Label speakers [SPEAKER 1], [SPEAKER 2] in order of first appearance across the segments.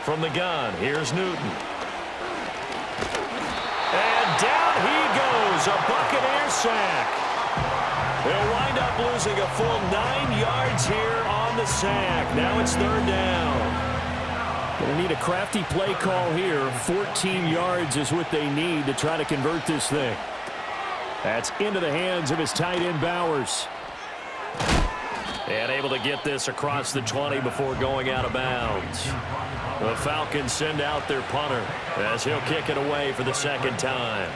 [SPEAKER 1] From the gun, here's Newton. And down he goes, a Buccaneer sack. They'll wind up losing a full 9 yards here on the sack. Now it's third down.
[SPEAKER 2] Going to need a crafty play call here. 14 yards is what they need to try to convert this thing. That's into the hands of his tight end, Bowers.
[SPEAKER 1] And able to get this across the 20 before going out of bounds. The Falcons send out their punter as he'll kick it away for the second time.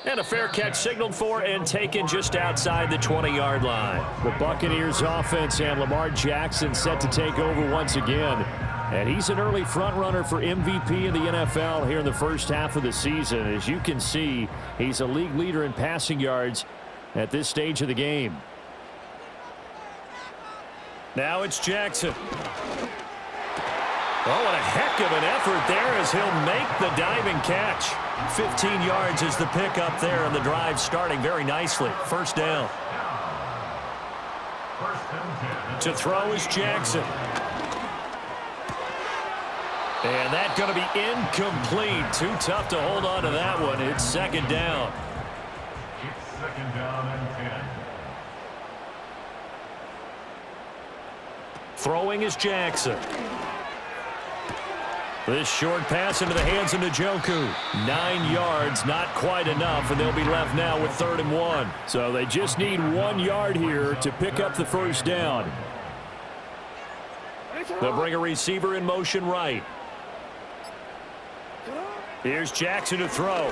[SPEAKER 1] And a fair catch signaled for and taken just outside the 20-yard line.
[SPEAKER 2] The Buccaneers offense and Lamar Jackson set to take over once again. And he's an early front runner for MVP in the NFL here in the first half of the season. As you can see, he's a league leader in passing yards at this stage of the game.
[SPEAKER 1] Now it's Jackson. Oh, what a heck of an effort there as he'll make the diving catch. 15 yards is the pickup there, and the drive starting very nicely. First down. To throw is Jackson. And that's going to be incomplete. Too tough to hold on to that one. It's second down.
[SPEAKER 3] It's second down and 10.
[SPEAKER 1] Throwing is Jackson. This short pass into the hands of Njoku. 9 yards, not quite enough, and they'll be left now with 3rd and 1.
[SPEAKER 2] So they just need 1 yard here to pick up the first down.
[SPEAKER 1] They'll bring a receiver in motion right. Here's Jackson to throw.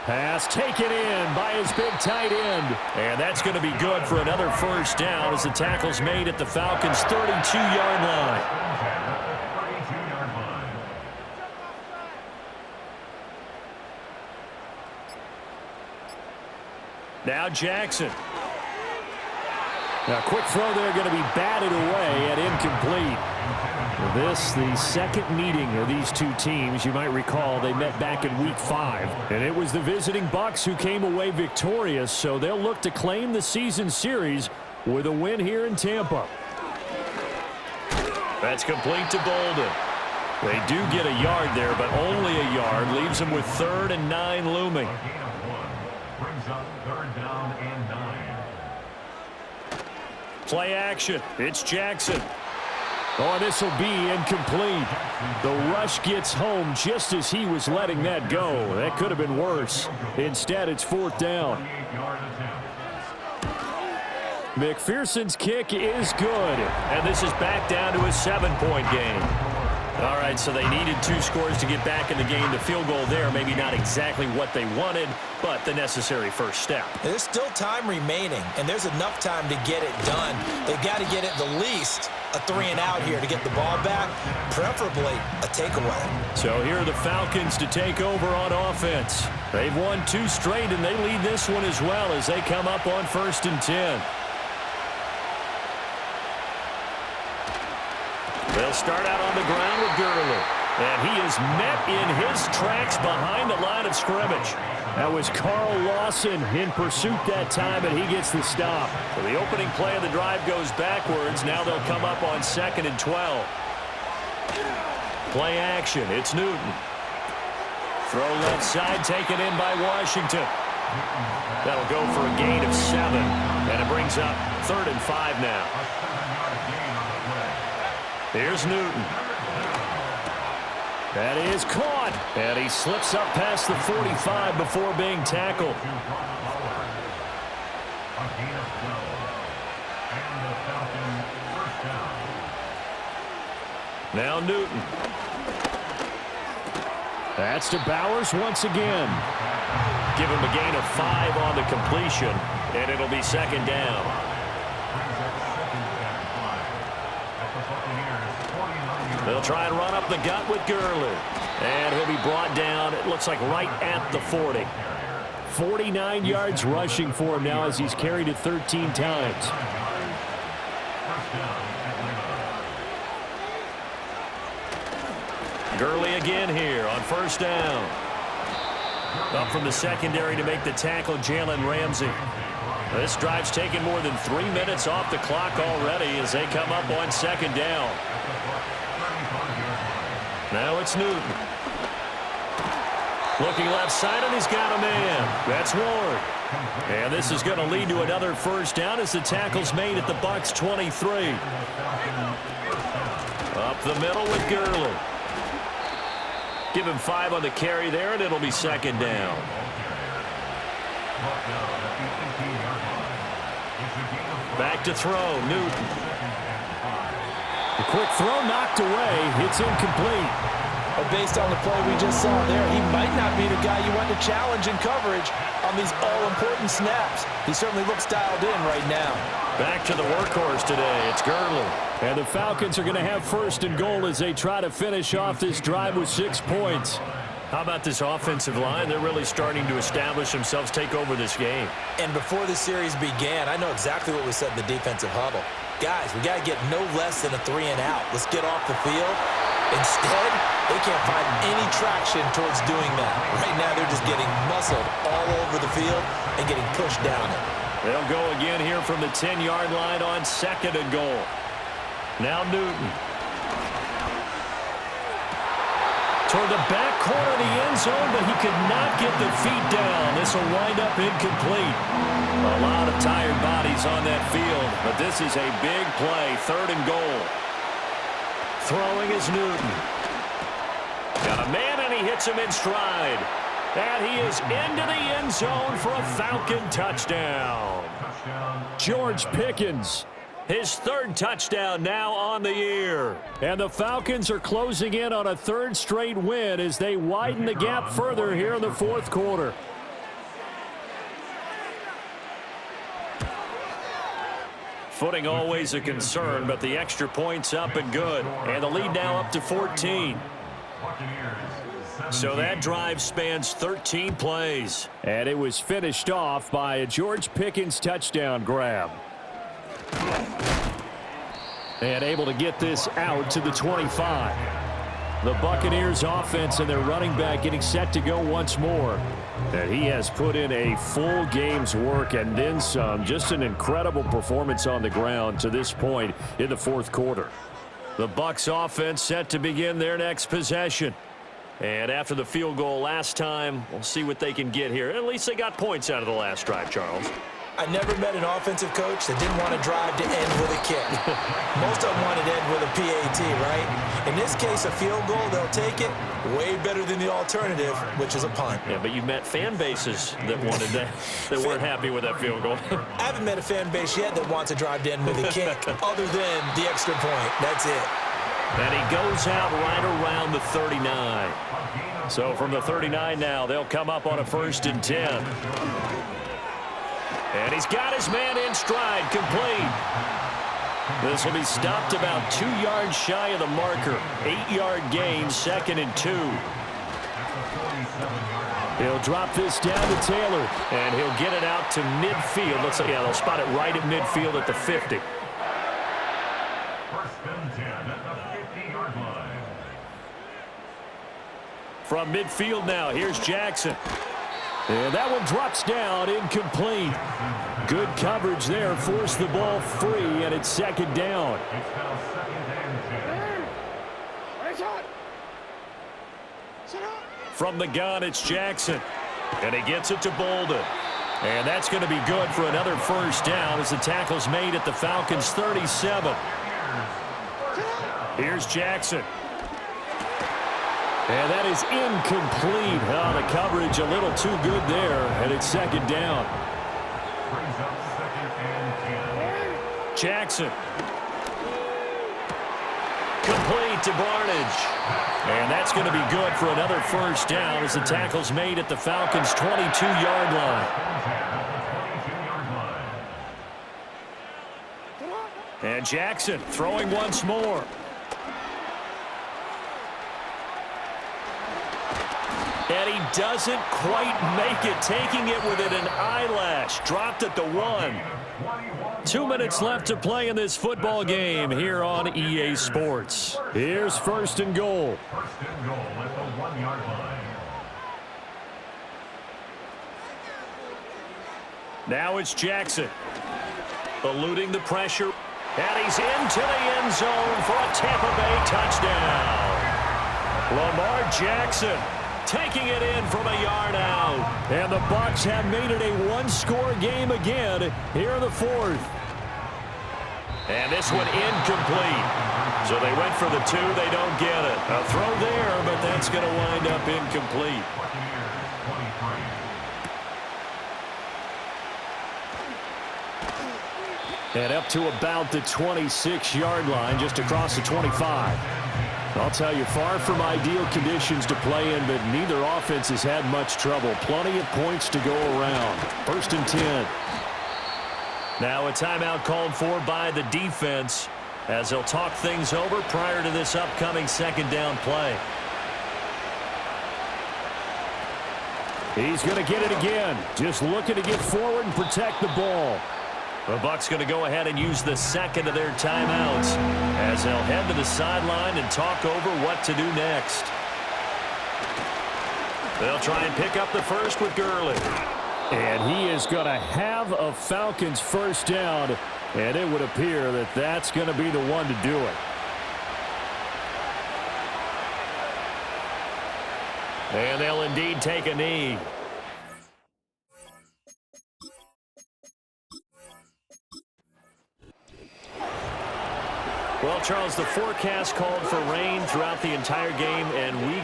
[SPEAKER 2] Pass taken in by his big tight end.
[SPEAKER 1] And that's going to be good for another first down as the tackle's made at the Falcons' 32-yard line. Now Jackson.
[SPEAKER 2] Now, quick throw there going to be batted away and incomplete. This, the second meeting of these two teams. You might recall they met back in Week 5. And it was the visiting Bucs who came away victorious, so they'll look to claim the season series with a win here in Tampa.
[SPEAKER 1] That's complete to Bolden. They do get a yard there, but only a yard. Leaves them with 3rd and 9 looming.
[SPEAKER 3] Brings up 3rd down and 9.
[SPEAKER 1] Play action. It's Jackson.
[SPEAKER 2] Oh, this will be incomplete. The rush gets home just as he was letting that go. That could have been worse. Instead, it's 4th down. McPherson's kick is good.
[SPEAKER 1] And this is back down to a 7-point game. All right, so they needed 2 scores to get back in the game. The field goal there, maybe not exactly what they wanted, but the necessary first step.
[SPEAKER 4] There's still time remaining, and there's enough time to get it done. They've got to get at the least a 3-and-out here to get the ball back, preferably a takeaway.
[SPEAKER 1] So here are the Falcons to take over on offense. They've won 2 straight, and they lead this one as well as they come up on 1st and 10. They'll start out on the ground with Gurley. And he is met in his tracks behind the line of scrimmage.
[SPEAKER 2] That was Carl Lawson in pursuit that time, and he gets the stop.
[SPEAKER 1] So the opening play of the drive goes backwards. Now they'll come up on 2nd and 12. Play action. It's Newton. Throw left side taken in by Washington. That'll go for a gain of 7. And it brings up 3rd and 5 now. Here's Newton.
[SPEAKER 2] That is caught.
[SPEAKER 1] And he slips up past the 45 before being tackled. Now Newton.
[SPEAKER 2] That's to Bowers once again.
[SPEAKER 1] Give him a gain of 5 on the completion, and it'll be 2nd down. They'll try and run up the gut with Gurley. And he'll be brought down, it looks like right at the 40.
[SPEAKER 2] 49 yards rushing for him now as he's carried it 13 times.
[SPEAKER 1] Gurley again here on 1st down. Up from the secondary to make the tackle, Jalen Ramsey.
[SPEAKER 2] This drive's taken more than 3 minutes off the clock already as they come up on second down. Now it's Newton. Looking left side, and he's got a man. That's Ward. And this is going to lead to another first down as the tackle's made at the Bucs 23. Up the middle with Gurley. Give him 5 on the carry there, and it'll be second down. Back to throw, Newton.
[SPEAKER 5] A quick throw knocked away. It's incomplete.
[SPEAKER 4] But based on the play we just saw there, he might not be the guy you want to challenge in coverage on these all-important snaps. He certainly looks dialed in right now.
[SPEAKER 2] Back to the workhorse today. It's Gurley.
[SPEAKER 5] And the Falcons are going to have first and goal as they try to finish off this drive with 6 points.
[SPEAKER 2] How about this offensive line? They're really starting to establish themselves, take over this game.
[SPEAKER 4] And before the series began, I know exactly what we said in the defensive huddle. Guys, we got to get no less than a 3-and-out. Let's get off the field. Instead, they can't find any traction towards doing that. Right now, they're just getting muscled all over the field and getting pushed down it.
[SPEAKER 2] They'll go again here from the 10-yard line on second and goal. Now Newton. Toward the back corner of the end zone, but he could not get the feet down. This will wind up incomplete. A lot of tired bodies on that field, but this is a big play, third and goal. Throwing is Newton. Got a man, and he hits him in stride. And he is into the end zone for a Falcon touchdown.
[SPEAKER 5] George Pickens.
[SPEAKER 2] His third touchdown now on the year.
[SPEAKER 5] And the Falcons are closing in on a third straight win as they widen the gap further here in the fourth quarter.
[SPEAKER 2] Footing always a concern, but the extra point's up and good. And the lead now up to 14. So that drive spans 13 plays.
[SPEAKER 5] And it was finished off by a George Pickens touchdown grab. And able to get this out to the 25. The Buccaneers offense and their running back getting set to go once more. And he has put in a full game's work and then some. Just an incredible performance on the ground to this point in the fourth quarter.
[SPEAKER 2] The Bucs offense set to begin their next possession. And after the field goal last time, we'll see what they can get here. At least they got points out of the last drive, Charles.
[SPEAKER 4] I never met an offensive coach that didn't want to drive to end with a kick. Most of them wanted to end with a PAT, right? In this case, a field goal, they'll take it. Way better than the alternative, which is a punt.
[SPEAKER 2] Yeah, but you met fan bases that wanted that, that weren't happy with that field goal.
[SPEAKER 4] I haven't met a fan base yet that wants to drive to end with a kick, other than the extra point. That's it.
[SPEAKER 2] And he goes out right around the 39. So from the 39 now, they'll come up on a 1st and 10. And he's got his man in stride, complete. This will be stopped about 2 yards shy of the marker. 8-yard gain, 2nd and 2.
[SPEAKER 5] He'll drop this down to Taylor.
[SPEAKER 2] And he'll get it out to midfield. Looks like, yeah, they'll spot it right at midfield at the 50. From midfield now, here's Jackson.
[SPEAKER 5] And that one drops down, incomplete. Good coverage there, forced the ball free, and it's 2nd down.
[SPEAKER 2] From the gun, it's Jackson. And he gets it to Bolden. And that's going to be good for another 1st down as the tackle's made at the Falcons' 37. Here's Jackson.
[SPEAKER 5] And that is incomplete. Oh, the coverage a little too good there, and it's 2nd down.
[SPEAKER 2] Jackson. Complete to Barnage. And that's going to be good for another 1st down as the tackle's made at the Falcons' 22-yard line. And Jackson throwing once more. And he doesn't quite make it, taking it within an eyelash. Dropped at the 1. 2 minutes left to play in this football game here on EA Sports.
[SPEAKER 5] Here's 1st and goal.
[SPEAKER 3] 1st and goal at the 1-yard line.
[SPEAKER 1] Now it's Jackson. Eluding the pressure. And he's into the end zone for a Tampa Bay touchdown. Lamar Jackson taking it in from a yard out.
[SPEAKER 2] And the Bucs have made it a one-score game again here in the fourth.
[SPEAKER 1] And this one incomplete. So they went for the two. They don't get it. A throw there, but that's going to wind up incomplete.
[SPEAKER 2] And up to about the 26-yard line, just across the 25. I'll tell you, far from ideal conditions to play in, but neither offense has had much trouble. Plenty of points to go around. 1st and 10.
[SPEAKER 1] Now a timeout called for by the defense as they'll talk things over prior to this upcoming second down play.
[SPEAKER 2] He's going to get it again. Just looking to get forward and protect the ball.
[SPEAKER 1] The Bucs going to go ahead and use the second of their timeouts as they'll head to the sideline and talk over what to do next. They'll try and pick up the first with Gurley.
[SPEAKER 2] And he is going to have a Falcons first down, and it would appear that that's going to be the one to do it.
[SPEAKER 1] And they'll indeed take a knee. Well, Charles, the forecast called for rain throughout the entire game, and we